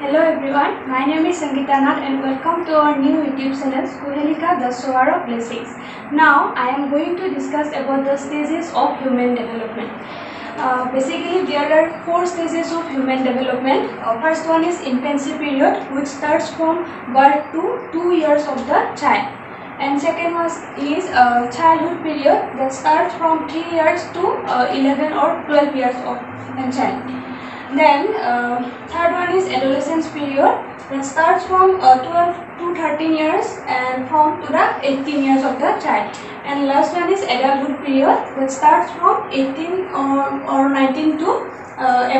Hello everyone, my name is Sangeeta Nath and welcome to our new YouTube channel Kuhelika the Sower of Blessings. Now I am going to discuss about the stages of human development. Basically there are 4 stages of human development. First one is infancy period, which starts from birth to 2 years of the child. And second one is childhood period that starts from 3 years to 11 or 12 years of a child. Then third one is adolescence period that starts from 12 to 13 years and from to the 18 years of the child. And last one is adulthood period that starts from 18 or 19 to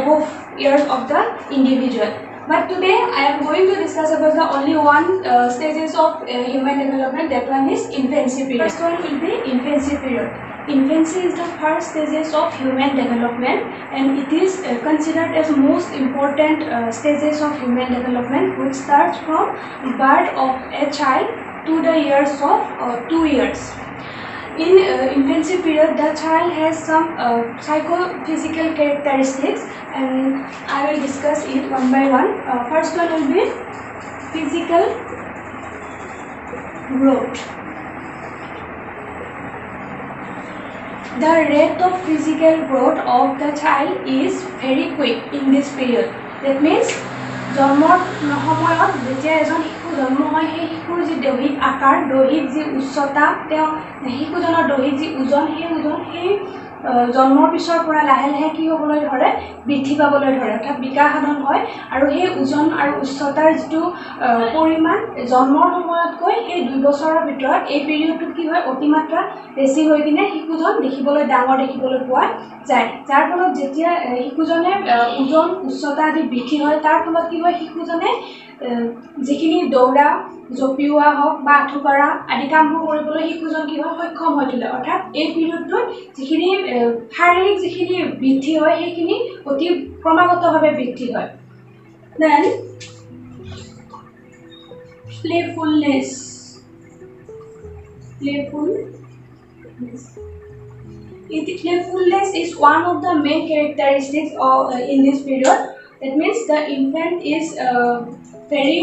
above years of the individual. But today I am going to discuss about the only one stages of human development. That one is infancy period. First one will be infancy period. Infancy is the first stages of human development and it is considered as most important stages of human development, which starts from birth of a child to the years of 2 years. In infancy period, the child has some psychophysical characteristics and I will discuss it one by one. First one will be physical growth. The rate of physical growth of the child is very quick in this period. That means জন্মৰ সময়ত যেতিয়া এজন শিশু জন্ম হয় সেই শিশুৰ যি দৈহিক আকাৰ দৈহিক যি উচ্চতা তেওঁ শিশুজনৰ দৈহিক যি ওজন সেই জন্মৰ পিছৰ পৰা লাহে লাহে কি হ'বলৈ ধৰে বৃদ্ধি পাবলৈ ধৰে অৰ্থাৎ বিকাশ সাধন হয় আৰু সেই ওজন আৰু উচ্চতাৰ যিটো পৰিমাণ জন্মৰ সময়তকৈ সেই 2 বছৰৰ ভিতৰত এই পিৰিয়ডটো কি হয় অতিমাত্ৰা বেছি হৈ কিনে শিশুজন দেখিবলৈ ডাঙৰ দেখিবলৈ পোৱা যায় যাৰ ফলত যেতিয়া শিশুজনে ওজন উচ্চতা আদি বৃদ্ধি হয় তাৰ ফলত কি হয় শিশুজনে যিখিনি দৌৰা জপিওৱা হওক বা আঁঠুকাৰা আদি কামবোৰ কৰিবলৈ শিশুজন কি হয় সক্ষম হৈ তোলে অৰ্থাৎ এই পিৰিয়ডটোত যিখিনি শাৰীৰিক যিখিনি বৃদ্ধি হয় সেইখিনি অতি ক্ৰমাগতভাৱে বৃদ্ধি হয় then playfulness Playfulness is one of the main characteristics of in this period. That means the infant is very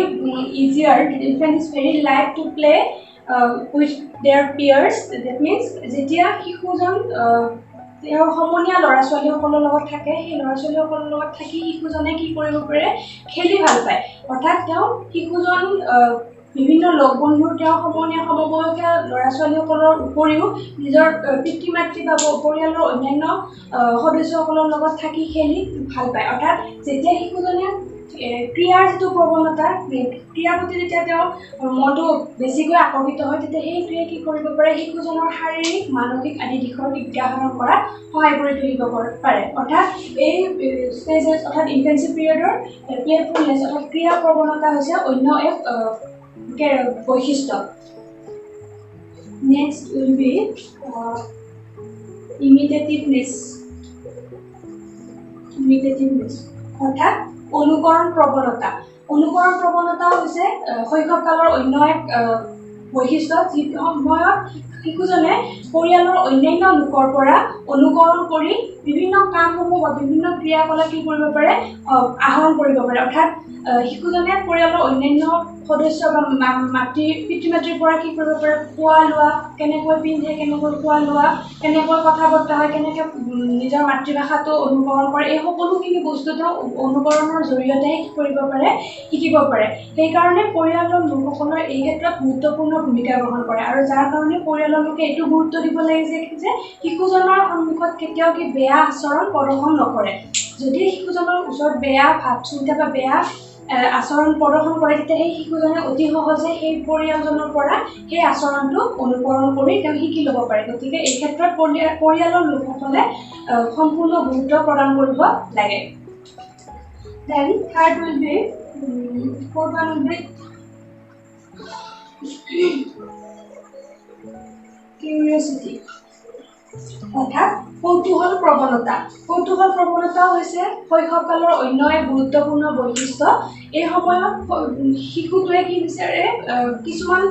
easier. The infant is very like to play with their peers. That means যেতিয়া শিশুজন তেওঁৰ সমনীয়া ল'ৰা ছোৱালীসকলৰ লগত থাকে সেই ল'ৰা ছোৱালীসকলৰ লগত থাকি শিশুজনে কি কৰিব পাৰে খেলি ভাল পায় অৰ্থাৎ তেওঁ শিশুজন বিভিন্ন লগ বন্ধুৰ তেওঁ সমনীয়া সমবয়সীয়া ল'ৰা ছোৱালীসকলৰ উপৰিও নিজৰ পিতৃ মাতৃ বা পৰিয়ালৰ অন্যান্য সদস্যসকলৰ লগত থাকি খেলি ভাল পায় অৰ্থাৎ যেতিয়া শিশুজনে ক্ৰিয়াৰ যিটো প্ৰৱণতা ক্ৰিয়াৰ প্ৰতি যেতিয়া তেওঁ মনটো বেছিকৈ আকৰ্ষিত হয় তেতিয়া সেই ক্ৰিয়া কি কৰিব পাৰে শিশুজনৰ শাৰীৰিক মানসিক আদি দিশৰ বিকাশ সাধন কৰাত সহায় কৰি তুলিব পাৰে অৰ্থাৎ এই ষ্টেজেছ অৰ্থাৎ ইনফেন্সি পিৰিয়ডৰ প্লেফুলনেছ অৰ্থাৎ ক্ৰিয়াৰ প্ৰৱণতা হৈছে অন্য এক বৈশিষ্ট্য নেক্সট উইল বি ইমিটেটিভনেছ অৰ্থাৎ অনুকৰণ প্ৰৱণতা হৈছে শৈশৱকালৰ অন্য এক বৈশিষ্ট্য যি সময়ত শিশুজনে পৰিয়ালৰ অন্যান্য লোকৰ পৰা অনুকৰণ কৰি বিভিন্ন কামসমূহ বা বিভিন্ন ক্ৰিয়াকলাপ কি কৰিব পাৰে আহৰণ কৰিব পাৰে অৰ্থাৎ শিশুজনে পৰিয়ালৰ অন্যান্য সদস্য বা পিতৃ মাতৃৰ পৰা কি কৰিব পাৰে খোৱা লোৱা কেনেকৈ পিন্ধে কেনেকৈ খোৱা লোৱা কেনেকৈ কথা বতৰা হয় কেনেকৈ নিজৰ মাতৃভাষাটো অনুকৰণ কৰে এই সকলোখিনি বস্তু তেওঁ অনুকৰণৰ জৰিয়তে কি কৰিব পাৰে শিকিব পাৰে সেইকাৰণে পৰিয়ালৰ লোকসকলৰ এই ক্ষেত্ৰত গুৰুত্বপূৰ্ণ ভূমিকা গ্ৰহণ কৰে আৰু যাৰ কাৰণে পৰিয়ালৰ লোকে এইটো গুৰুত্ব দিব লাগে যে শিশুজনৰ সন্মুখত কেতিয়াও কি বেয়া আচৰণ প্ৰদৰ্শন নকৰে যদি শিশুজনৰ ওচৰত বেয়া ভাৱ চিন্তা বা বেয়া আচৰণ প্ৰদৰ্শন কৰে তেতিয়া সেই শিশুজনে অতি সহজে সেই পৰিয়ালজনৰ পৰা সেই আচৰণটো অনুকৰণ কৰি তেওঁ শিকি ল'ব পাৰে গতিকে এই ক্ষেত্ৰত পৰিয়ালৰ লোকসকলে সম্পূৰ্ণ গুৰুত্ব প্ৰদান কৰিব লাগে then third will be fourth one will be curiosity অৰ্থাৎ কৌতূহল প্ৰৱণতা হৈছে শৈশৱকালৰ অন্য এক গুৰুত্বপূৰ্ণ বৈশিষ্ট্য এই সময়ত শিশুটোৱে কি বিচাৰে কিছুমান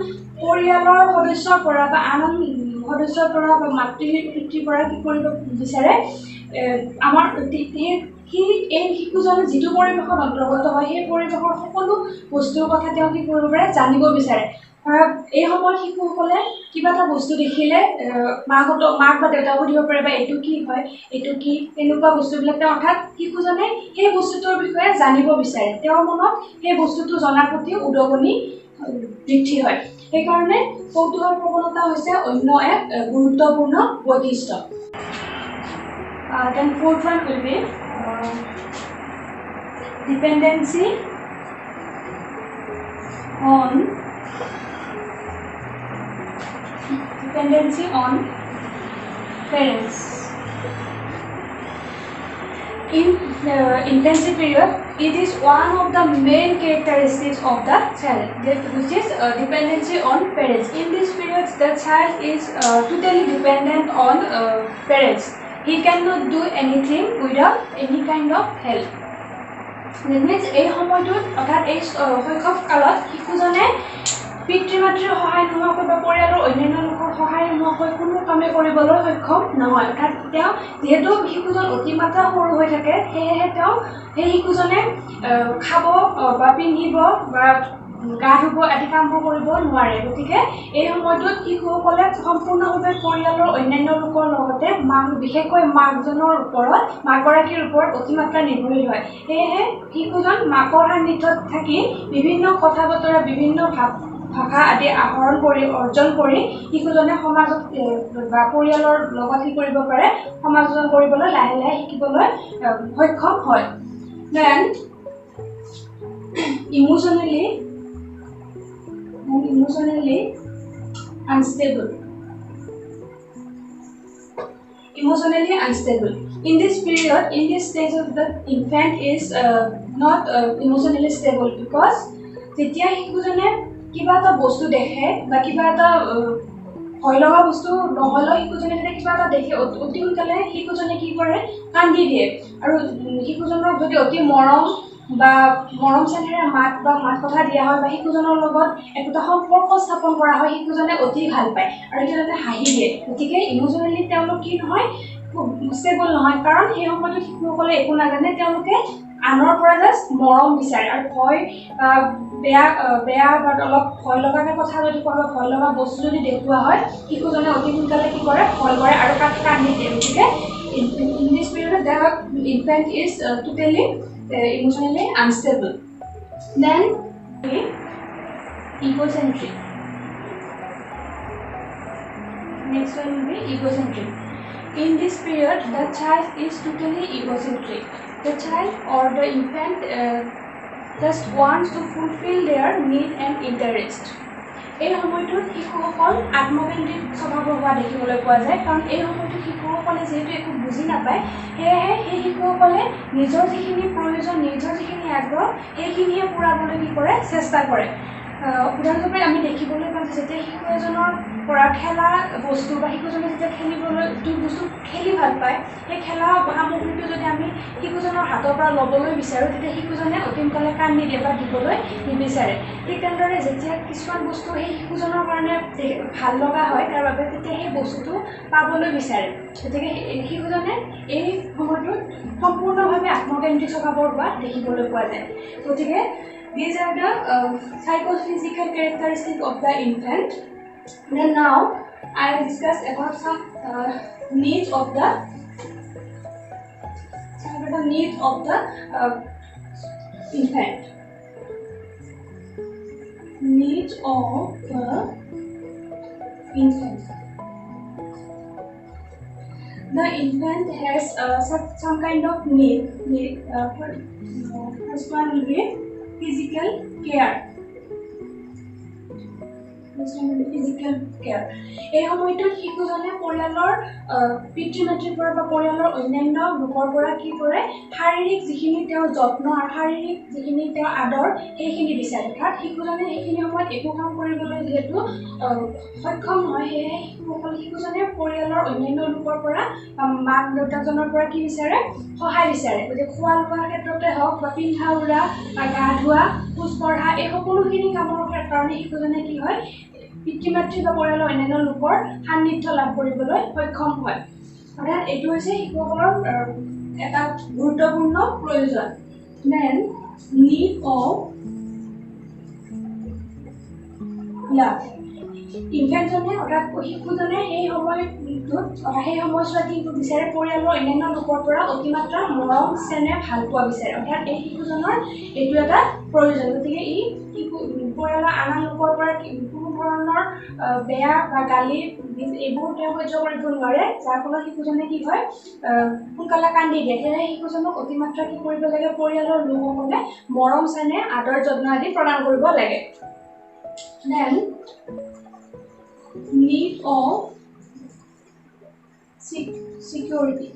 পৰিয়ালৰ সদস্যৰ পৰা বা আন সদস্যৰ পৰা বা মাতৃ পিতৃৰ পৰা কি কৰিব বিচাৰে আমাৰ সি এই শিশুজনে যিটো পৰিৱেশত অন্তৰ্গত হয় সেই পৰিৱেশৰ সকলো বস্তুৰ কথা তেওঁ কি কৰিব পাৰে জানিব বিচাৰে এই সময়ত শিশুসকলে কিবা এটা বস্তু দেখিলে মাক বা দেউতাক সুধিব পাৰে বা এইটো কি হয় এইটো কি এনেকুৱা বস্তুবিলাক তেওঁ অৰ্থাৎ শিশুজনে সেই বস্তুটোৰ বিষয়ে জানিব বিচাৰে তেওঁৰ মনত সেই বস্তুটো জনাৰ প্ৰতি উদগনি বৃদ্ধি হয় সেইকাৰণে কৌতূহল প্ৰৱণতা হৈছে অন্য এক গুৰুত্বপূৰ্ণ বৈশিষ্ট্য then fourth one will be dependency on parents in intensive period it is one of the main characteristics of the child which is dependency on parents in this period the child is totally dependent on parents he cannot do anything without any kind of help that means এই সময়টোত অৰ্থাৎ এই শৈশৱ কালত শিশুজনে পিতৃ মাতৃৰ সহায় নোহোৱাকৈ বা পৰিয়ালৰ অন্যান্য লোকৰ সহায় নোহোৱাকৈ কোনো কামে কৰিবলৈ সক্ষম নহয় অৰ্থাৎ তেওঁ যিহেতু শিশুজন অতিমাত্ৰা সৰু হৈ থাকে সেয়েহে তেওঁ সেই শিশুজনে খাব বা পিন্ধিব বা গা ধুব আদি কামবোৰ কৰিব নোৱাৰে গতিকে এই সময়টোত শিশুসকলে সম্পূৰ্ণভাৱে পৰিয়ালৰ অন্যান্য লোকৰ লগতে বিশেষকৈ মাকজনৰ ওপৰত মাকগৰাকীৰ ওপৰত অতিমাত্ৰা নিৰ্ভৰশীল হয় সেয়েহে শিশুজন মাকৰ সান্নিধ্যত থাকি বিভিন্ন কথা বতৰা বিভিন্ন ভাষা আদি অৰ্জন কৰি শিশুজনে সমাজত বা পৰিয়ালৰ লগত কি কৰিব পাৰে সমাজজন কৰিবলৈ লাহে লাহে শিকিবলৈ সক্ষম হয় then emotionally unstable in this period in this stage of the infant is not emotionally stable because যেতিয়া শিশুজনে কিবা এটা বস্তু দেখে বা কিবা এটা ভয় লগা বস্তু নহ'লেও শিশুজনে যেতিয়া কিবা এটা দেখে অতি সোনকালে শিশুজনে কি কৰে কান্দি দিয়ে আৰু শিশুজনক যদি অতি মৰম চেনেৰে মাত কথা দিয়া হয় বা শিশুজনৰ লগত একোটা সম্পৰ্ক স্থাপন কৰা হয় শিশুজনে অতি ভাল পায় আৰু শিশুজনে হাঁহি দিয়ে গতিকে ইমোশ্যনেলি তেওঁলোক কি নহয় ষ্টেবল নহয় কাৰণ সেই সময়ত শিশুসকলে একো নাজানে তেওঁলোকে আনৰ পৰা জাষ্ট মৰম বিচাৰে আৰু ভয় বেয়া বা অলপ ভয় লগাকে কথা যদি কোৱা হয় ভয় লগা বস্তু যদি দেখুওৱা হয় শিশুজনে অতি সোনকালে কি কৰে ভয় কৰে আৰু কান্দি দিয়ে গতিকে in this period the infant is totally emotionally unstable then egocentric next one will be egocentric in this period the child is totally egocentric the child or the infant just wants to fulfill their need and interest এই সময়টোত শিশুসকল আত্মকেন্দ্ৰিক স্বভাৱৰ হোৱা দেখিবলৈ পোৱা যায় কাৰণ এই সময়টোত শিশুসকলে যিহেতু একো বুজি নাপায় সেয়েহে সেই শিশুসকলে নিজৰ যিখিনি প্ৰয়োজন নিজৰ যিখিনি আগ্ৰহ সেইখিনিয়ে পূৰাবলৈ কি কৰে চেষ্টা কৰে উদাহৰণস্বৰূপে আমি দেখিবলৈ পাওঁ যে যেতিয়া শিশু এজনৰ পৰা খেলা বস্তু বা শিশুজনে যেতিয়া খেলিবলৈ যিটো বস্তু খেলি ভাল পায় সেই খেলা সামগ্ৰীটো যদি আমি শিশুজনৰ হাতৰ পৰা ল'বলৈ বিচাৰোঁ তেতিয়া শিশুজনে অতি সোনকালে কান্দি দিয়ে বা দিবলৈ নিবিচাৰে ঠিক তেনেদৰে যেতিয়া কিছুমান বস্তু সেই শিশুজনৰ কাৰণে ভাল লগা হয় তাৰ বাবে তেতিয়া সেই বস্তুটো পাবলৈ বিচাৰে গতিকে শিশুজনে এই সময়টোত সম্পূৰ্ণভাৱে আত্মকেন্দ্ৰিক স্বভাৱৰ হোৱা দেখিবলৈ পোৱা যায় গতিকে these are the psychophysical characteristics of the infant. Then now I will discuss about some needs of the infant. Needs of the infant. The infant has some kind of need. First one will be physical care. এই সময়টোত শিশুজনে পৰিয়ালৰ পিতৃ মাতৃৰ পৰা বা পৰিয়ালৰ অন্যান্য লোকৰ পৰা কি কৰে শাৰীৰিক যিখিনি তেওঁৰ যত্ন আৰু শাৰীৰিক যিখিনি তেওঁৰ আদৰ সেইখিনি বিচাৰে কাৰণ শিশুজনে সেইখিনি সময়ত একো কাম কৰিবলৈ যিহেতু সক্ষম নহয় সেয়েহে শিশুজনে পৰিয়ালৰ অন্যান্য লোকৰ পৰা মাক দেউতাকজনৰ পৰা কি বিচাৰে সহায় বিচাৰে গতিকে খোৱা লোৱাৰ ক্ষেত্ৰতে হওক বা পিন্ধা উৰা বা গা ধোৱা খোজ কঢ়া এই সকলোখিনি কামৰ কাৰণে শিশুজনে কি হয় পিতৃ মাতৃ বা পৰিয়ালৰ অন্যান্য লোকৰ সান্নিধ্য লাভ কৰিবলৈ সক্ষম হয় অৰ্থাৎ এইটো হৈছে শিশুসকলৰ এটা গুৰুত্বপূৰ্ণ প্ৰয়োজন। দেন need of love, ইনফেণ্টজনে অৰ্থাৎ শিশুজনে সেই সময়টোত সেই সময়ছোৱাত কি বিচাৰে, পৰিয়ালৰ অন্যান্য লোকৰ পৰা অতিমাত্ৰা মৰম চেনেহ ভাল পোৱা বিচাৰে। অৰ্থাৎ এই শিশুজনৰ এইটো এটা প্ৰয়োজন। গতিকে ই শিশু পৰিয়ালৰ আন লোকৰ পৰা কোনো ধৰণৰ বেয়া বা গালি এইবোৰ তেওঁ সহ্য কৰিব নোৱাৰে, যাৰ ফলত শিশুজনে কি হয় সোনকালে কান্দি দিয়ে। সেয়েহে শিশুজনক অতিমাত্ৰা কি কৰিব লাগে, পৰিয়ালৰ লোকসকলে মৰম চেনেহ আদৰ যত্ন আদি প্ৰদান কৰিব লাগে। Then need of security.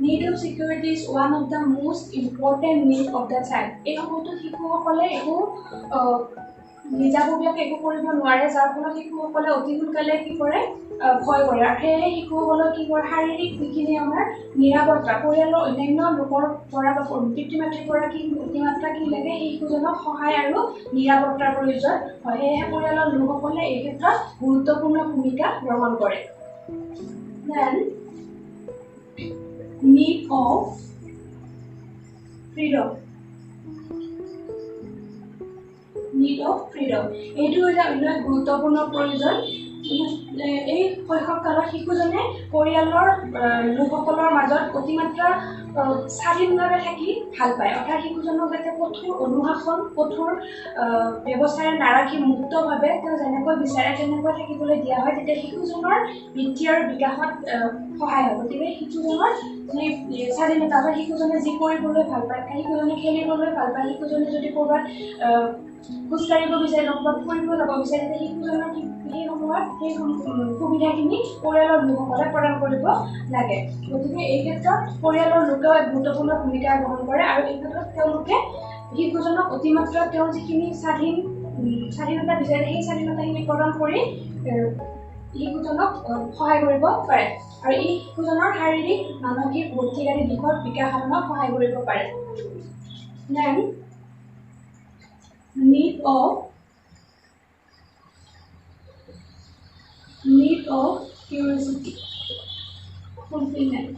Need of security is one of the most important need of the child. এই সময়তো শিশুসকলে একো নিজাববীয়াকৈ একো কৰিব নোৱাৰে, যাৰ ফলত শিশুসকলে অতি সোনকালে কি কৰে, ভয় কৰে। আৰু সেয়েহে শিশুসকলক কি কৰে, শাৰীৰিক যিখিনি আমাৰ নিৰাপত্তা, পৰিয়ালৰ অন্যান্য লোকৰ পৰা বা পিতৃ মাতৃৰ পৰা কি অতিমাত্ৰা কি লাগে, সেই শিশুজনক সহায় আৰু নিৰাপত্তাৰ প্ৰয়োজন হয়। সেয়েহে পৰিয়ালৰ লোকসকলে এই ক্ষেত্ৰত গুৰুত্বপূৰ্ণ ভূমিকা গ্ৰহণ কৰে। Then need of freedom. Need of freedom, এইটো হৈছে অন্য গুৰুত্বপূৰ্ণ প্ৰয়োজন। এই শৈশৱ কালত শিশুজনে পৰিয়ালৰ লোকসকলৰ মাজত অতিমাত্ৰা স্বাধীনভাৱে থাকি ভাল পায়। অৰ্থাৎ শিশুজনক যাতে কঠোৰ অনুশাসন, কঠোৰ ব্যৱস্থাৰে নাৰাখি মুক্তভাৱে তেওঁ যেনেকৈ বিচাৰে তেনেকৈ থাকিবলৈ দিয়া হয়, তেতিয়া শিশুজনৰ বৃদ্ধি আৰু বিকাশত সহায় হয়। গতিকে শিশুজনৰ যি স্বাধীনতা বা শিশুজনে যি কৰিবলৈ ভাল পায়, শিশুজনে খেলিবলৈ ভাল পায়, শিশুজনে যদি ক'ৰবাত খোজকাঢ়িব বিচাৰে, ক'ৰবাত ফুৰিব যাব বিচাৰে, তেতিয়া শিশুজনৰ সেই সময়ত সেই সুবিধাখিনি পৰিয়ালৰ লোকসকলে প্ৰদান কৰিব লাগে। গতিকে এই ক্ষেত্ৰত পৰিয়ালৰ লোকেও এক গুৰুত্বপূৰ্ণ ভূমিকা গ্ৰহণ কৰে, আৰু এই ক্ষেত্ৰত তেওঁলোকে শিশুজনক অতিমাত্ৰা তেওঁ যিখিনি স্বাধীনতা বিচাৰে সেই স্বাধীনতাখিনি প্ৰদান কৰি শিশুজনক সহায় কৰিব পাৰে, আৰু এই শিশুজনৰ শাৰীৰিক, মানসিক, বৌদ্ধিক আদি দিশত বিকাশ সাধনত সহায় কৰিব পাৰে। Then need of curiosity, fulfillment.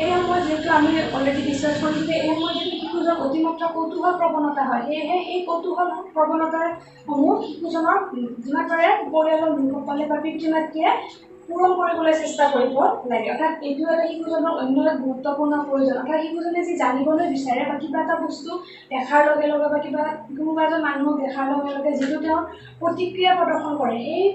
এই সময়ত যিহেতু আমি অলৰেডি ডিছকাছ কৰিছোঁ যে এই সময়ত যদি শিশুজনৰ অতিমাত্ৰা কৌতূহল প্ৰৱণতা হয়, সেয়েহে এই কৌতূহল প্ৰৱণতাসমূহ শিশুজনৰ যিমান পাৰে পৰিয়ালৰ লোকসকলে বা পিতৃ মাতৃয়ে পূৰণ কৰিবলৈ চেষ্টা কৰিব লাগে। অৰ্থাৎ এইটো এটা শিশুজনৰ অন্য এক গুৰুত্বপূৰ্ণ প্ৰয়োজন। অৰ্থাৎ শিশুজনে যি জানিবলৈ বিচাৰে বা কিবা এটা বস্তু দেখাৰ লগে লগে বা কোনোবা এজন মানুহক দেখাৰ লগে লগে যিটো তেওঁৰ প্ৰতিক্ৰিয়া প্ৰদৰ্শন কৰে, সেই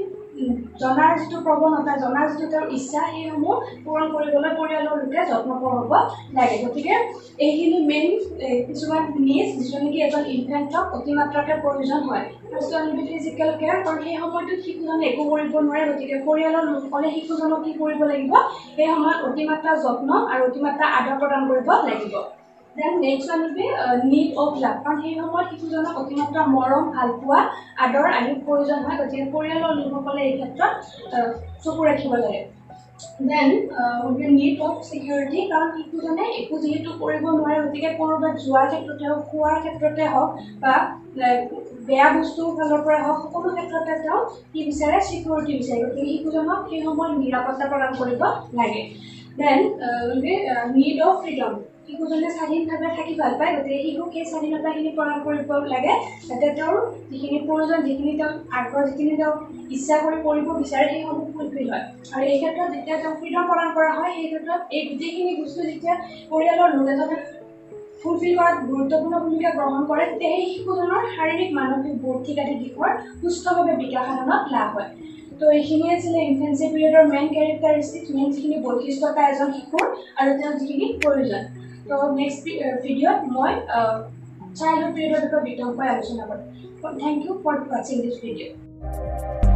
জনাৰ যিটো প্ৰৱণতা, জনাৰ যিটো তেওঁৰ ইচ্ছা, সেইসমূহ পূৰণ কৰিবলৈ পৰিয়ালৰ লোকে যত্নপৰ হ'ব লাগে। গতিকে এইখিনি মেইন কিছুমান নিজ যিটো নেকি এজন ইনফেণ্টক অতিমাত্ৰাকৈ প্ৰয়োজন হয়। ফাৰ্ষ্ট অন ফিজিকেল কেয়াৰ, কাৰণ সেই সময়টোত শিশুজনে একো কৰিব নোৱাৰে, গতিকে পৰিয়ালৰ লোকসকলে শিশুজনক কি কৰিব লাগিব, সেই সময়ত অতিমাত্ৰা যত্ন আৰু অতিমাত্ৰা আদৰ প্ৰদান কৰিব লাগিব। Then next one will be need of love, কাৰণ সেই সময়ত শিশুজনক অতিমাত্ৰা মৰম, ভাল পোৱা, আদৰ আদিৰ প্ৰয়োজন হয়, গতিকে পৰিয়ালৰ লোকসকলে এই ক্ষেত্ৰত চকু ৰাখিব লাগে। Then will be need of security, কাৰণ শিশুজনে একো যিহেতু কৰিব নোৱাৰে, গতিকে ক'ৰবাত যোৱাৰ ক্ষেত্ৰতে হওক, খোৱাৰ ক্ষেত্ৰতে হওক বা বেয়া বস্তুৰ ফালৰ পৰা হওক, সকলো ক্ষেত্ৰতে তেওঁ কি বিচাৰে, চিকিউৰিটি বিচাৰে। গতিকে শিশুজনক সেই সময়ত নিৰাপত্তা প্ৰদান কৰিব লাগে। Then will be need of freedom, শিশুজনে স্বাধীনভাৱে থাকি ভাল পায়, গতিকে শিশুক সেই স্বাধীনতাখিনি প্ৰদান কৰিব লাগে, যাতে তেওঁৰ যিখিনি প্ৰয়োজন, যিখিনি তেওঁ আগ্ৰহ, যিখিনি তেওঁ ইচ্ছা কৰি কৰিব বিচাৰে, সেইসমূহ ফুলফিল হয়। আৰু এই ক্ষেত্ৰত যেতিয়া তেওঁ ফ্ৰীডম প্ৰদান কৰা হয়, সেই ক্ষেত্ৰত এই গোটেইখিনি বস্তু যেতিয়া পৰিয়ালৰ লোক এজনে ফুলফিল কৰাত গুৰুত্বপূৰ্ণ ভূমিকা গ্ৰহণ কৰে, তেতিয়া সেই শিশুজনৰ শাৰীৰিক, মানসিক, বৌদ্ধিক আদি দিশৰ সুস্থভাৱে বিকাশ সাধনত লাভ হয়। তো এইখিনিয়ে আছিলে ইনফেন্সি পিৰিয়ডৰ মেইন কেৰেক্টাৰিষ্টিক্স, মেইন যিখিনি বৈশিষ্ট্যতা এজন শিশুৰ আৰু তেওঁৰ যিখিনি প্ৰয়োজন। তো নেক্সট ভিডিঅ'ত মই চাইল্ডহুড পিৰিয়ডৰ বিষয়ে বিতংকৈ আলোচনা কৰিম। থেংক ইউ ফৰ ৱাচিং দিছ ভিডিঅ'।